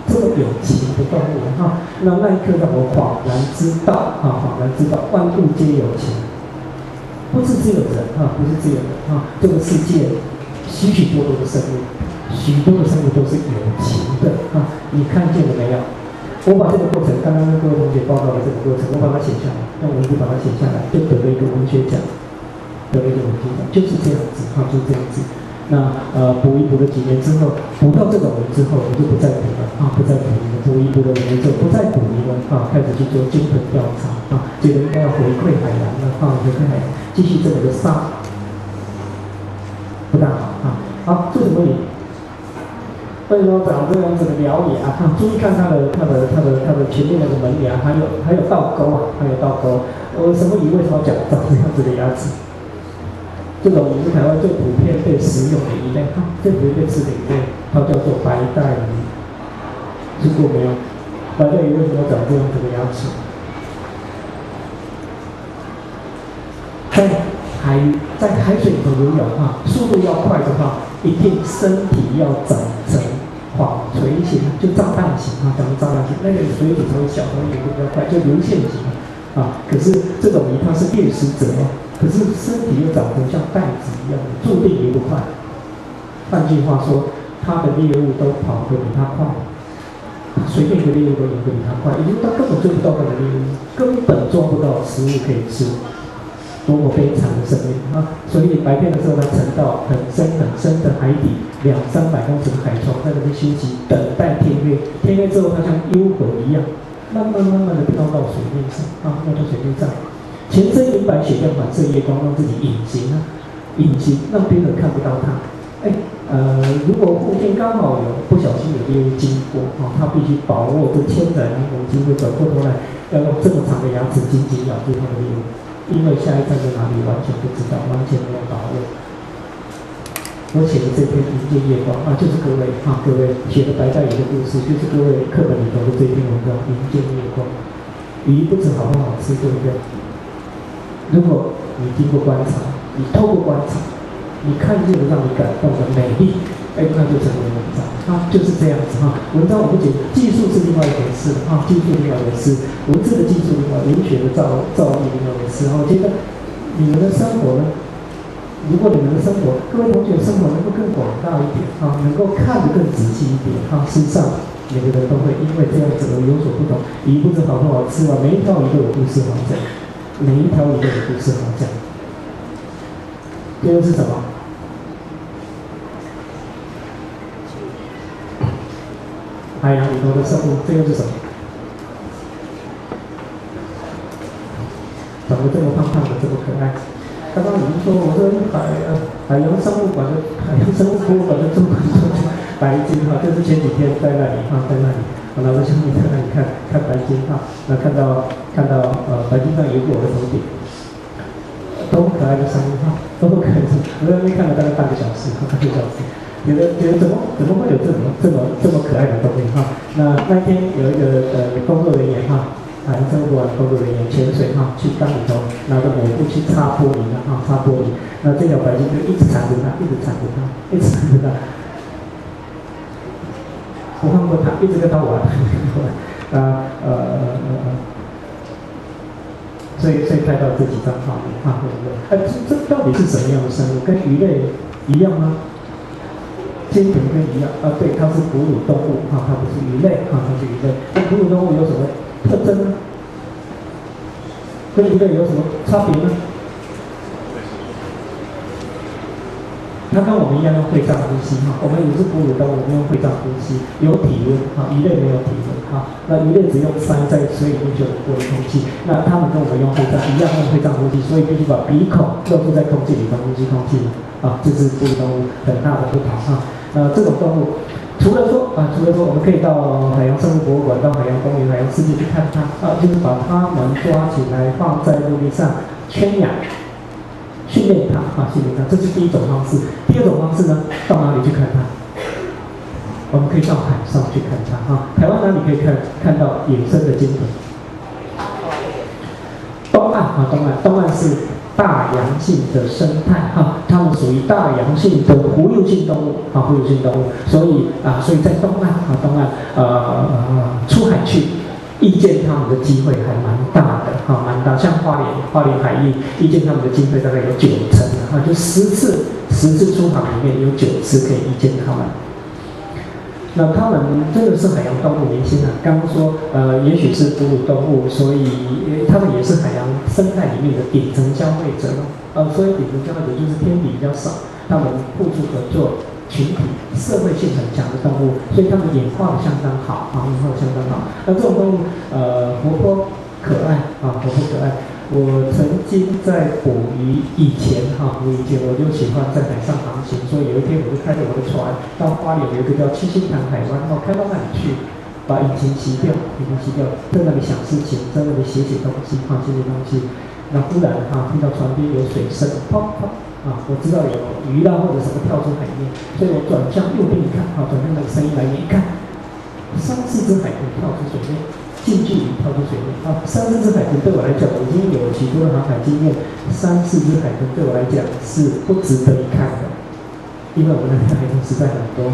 这么有情的动物哈。那一刻让我恍然知道恍然知道万物皆有情，不是只有人不是只有人这个世界许许多多的生物，许多的生物都是有情的你看见了没有？我把这个过程，刚刚跟各位同学报告的这个过程，我把它写下来，用文字把它写下来，就得了一个文学奖，得了一个文学奖，就是这样子就是这样子。那补一补了几年之后，补到这种人之后，我就不再补了不再补了，补一补了几年之后，不再补一了开始去做精准调查觉得应该要回馈海洋了回馈海洋，继续这个杀，不大好好，这什么理？为什么长这样子的獠牙注意看它的前面那个门牙，还有倒钩还有倒钩。什么鱼为什么长这样子的牙齿？这种鱼是台湾最普遍被食用的鱼类最普遍被吃的鱼类，它叫做白带鱼。吃过没有？白带鱼为什么长这样子的牙齿？在海水里头游泳速度要快的话，一定身体要长成纺锤形，就炸弹型长成炸弹型，那个水体才会小，才会游得比较快，就流线型可是这种鱼它是猎食者可是身体又长成像袋子一样的，注定游不快。换句话说，它的猎物都跑得比它快，随便一个猎物都游得比它快，也就是它根本追不到它的猎物，根本抓不到食物可以吃。多么悲惨的生命所以白天的时候，它沉到很深很深的海底，200-300公尺的海床，在那边休息，等待天黑。天黑之后，它像幽魂一样，慢慢的飘到水面上飘到水面上，全身银白血亮，反射夜光，让自己隐形让别人看不到它。如果附近刚好有不小心有猎物经过它必须把握这千载难逢机会，转过头来要用这么长的牙齿紧紧咬住它的猎物。因为下一站在哪里完全不知道，完全没有把握。我写的这篇《迎接夜光》就是各位写的白带鱼的故事，就是各位课本里头的这篇文章《迎接夜光》。鱼不止好不好吃，对不对？如果你经过观察，你透过观察，你看见了让你感动的美丽，那就成为文章就是这样子文章我不觉得技术是另外一回事技术另外一回事，文字的技术另外，文学的造诣另外一回事我觉得你们的生活呢，如果你们的生活，各位同学生活能够更广大一点能够看得更仔细一点事实上每个人都会因为这样子而有所不同。鱼不止好不好吃每一条鱼都有故事好讲，每一条鱼都有故事好讲。这个是什么？海洋里头的生物，这个是什么？长得这么胖胖的，这么可爱。刚刚你们说，我说海洋生物馆的海洋生物博物馆的主管说白鲸就是前几天在那里在那里，老师兄弟在那里看白鲸那看到白鲸上游过我的头顶，多么可爱的生物多么可爱的生物！我在那边看了大概半个小时，觉得怎么会有这么可爱的东西那天有一个工作人员海洋生物馆的工作人员潜水去缸里头拿着抹布去擦玻璃擦玻璃。那这条白鲸就一直缠着它，不放过它，一直跟它玩。所以拍到这几张画面这到底是什么样的生物？跟鱼类一样吗？蜻蜓跟一样对，它是哺乳动物它不是鱼类它是鱼类。那哺乳动物有什么特征呢？跟鱼类有什么差别呢？它跟我们一样用肺脏呼吸我们也是哺乳动物，我们用肺脏呼吸，有体温鱼类没有体温那鱼类只用鳃在水里面就能过的空气，那它们跟我们用肺脏一样用肺脏呼吸，所以必须把鼻孔露出在空气里头呼吸空气这是哺乳动物很大的不同这种动物除了说我们可以到海洋生物博物馆、到海洋公园、海洋世界去看它就是把它们抓起来放在陆地上圈养。训练它这是第一种方式。第二种方式呢，到哪里去看它？我们可以到海上去看它台湾哪里可以看到野生的鲸豚？东岸是大洋性的生态它们属于大洋性的浮游性动物所以在东岸遇见他们的机会还蛮大的，哈，蛮大。像花莲海域遇见他们的机会大概有9成，哈，就10次出航里面有9次可以遇见他们。那他们真的是海洋动物明星啊！刚刚说，也许是哺乳动物，所以他们也是海洋生态里面的顶层消费者所以顶层消费者就是天敌比较少，他们互助合作，群体社会性很强的动物，所以他们演化的相当好啊，演化的相当好。那这种动物活泼可爱啊，活泼可爱。我曾经在捕鱼以前我就喜欢在海上航行，所以有一天我就开着我的船到花莲有一个叫七星潭海湾，开到那里去，把引擎熄掉，在那里想事情，在那里写东西，写东西。那忽然听到船边有水声，砰砰我知道有鱼啦或者什么跳出海面，所以我转向右边一看，转向那个声音来源一看，3、4只海豚跳出水面。近距离跳出水面3、4只海豚对我来讲，我已经有许多的航海经验。3、4只海豚对我来讲是不值得一看的，因为我们的海豚实在很多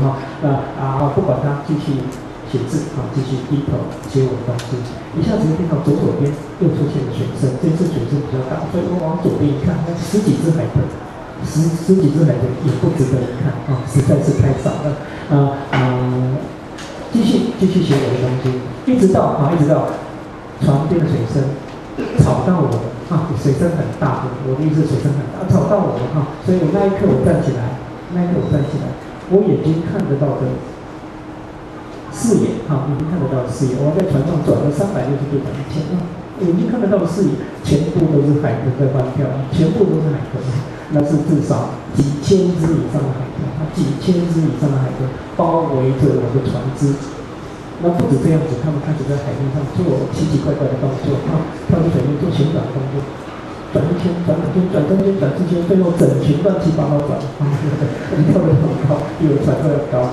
不管它继续写字继续低头写我的东西，一下子就听到左手边又出现了水声，这次水声比较大，所以我往左边一看，那10几只海豚，十几只海豚也不值得一看实在是太少了继续写我的东西，一直到船边的水声吵到我水声很大，我的意思水声很大，吵到我所以我那一刻我站起来，我眼睛看得到的视野眼睛看得到的视野，我在船上转了360度转一圈眼睛看得到的视野，全部都是海豚在翻跳，全部都是海豚，那是至少几千只以上的海豚，包围着我的船只。那不止这样子，他们开始在海面上做奇奇怪怪的动作跳出水面做旋转动作，转1圈，转2圈，转3圈，转4圈，最后整群乱七八糟转，跳得很高，比我船都要高。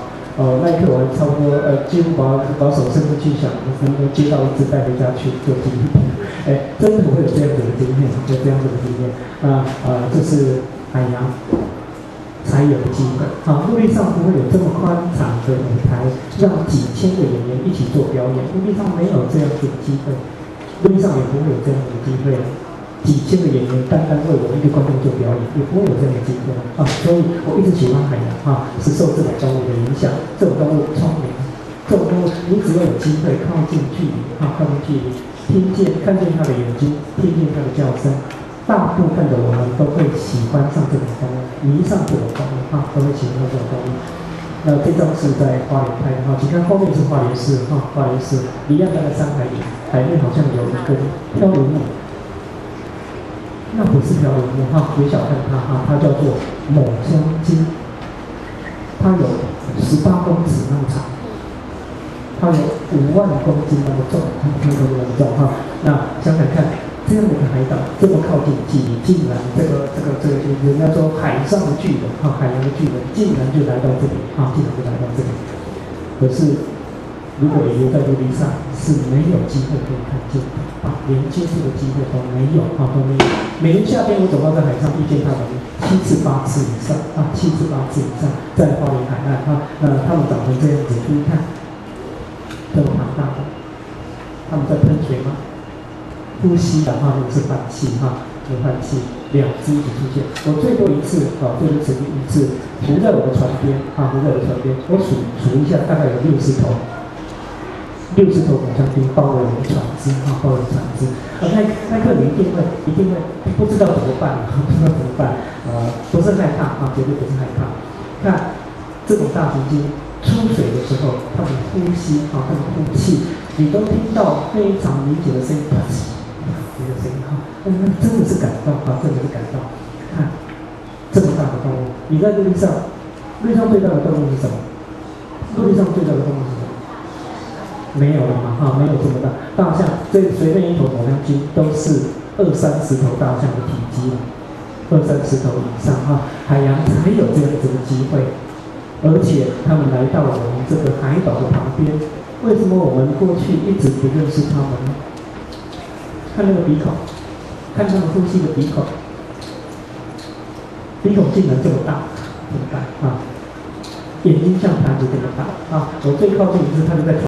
那一刻我还差不多几乎把手伸出去想，能不能接到一只带回家去做纪录片？真的会有这样子的经验，这是海洋才有的机会陆地上不会有这么宽敞的舞台，让几千个演员一起做表演。陆地上没有这样子的机会，陆地上也不会有这样子的机会。几千个演员单为我一个观众做表演，也不会有这样的机会所以我一直喜欢海洋是受这种动物的影响。这种动物聪明，这种动物你只要有机会靠近距离看见它的眼睛，听见它的叫声。大部分的我们都会喜欢上这种动物，迷上这种动物都会喜欢这种动物。那这张是在花莲拍的请看后面是花莲市离岸大概3海里，海面好像有一根漂流木，那不是漂流木别小看它叫做抹香鲸，它有18公尺那么长，它有5万公斤那么重，那想想看。这样的一个海岛，这么靠近距离，竟然这个人家说海上的巨人海洋的巨人，竟然就来到这里可是，如果你留在陆地上，是没有机会可以看见连接触的机会都没有每年夏天我走到在海上遇见他们7次8次以上在花莲海岸他们长成这样子，你看，这么庞大的，他们在喷水吗？呼吸的那个是换气有换气，2只一起出现。我最多一次就是曾经一次浮在我的船边我数一下，大概有60头抹香鲸包围我的船只那刻你一定会不知道怎么办不是害怕绝对不是害怕。看这种大型鲸出水的时候，他们呼吸他们呼气，你都听到非常明显的声音。那真的是感动看这么大的动物，你在陆地上最大的动物是什么？没有了没有这么大。大象随便一头抹香鲸都是20、30头大象的体积了，20、30头以上海洋才有这样子的机会，而且他们来到我们这个海岛的旁边，为什么我们过去一直不认识他们呢？看那个鼻孔，看他们呼吸的鼻孔竟然这么大，眼睛像盘子这么大我最靠近一次，他就在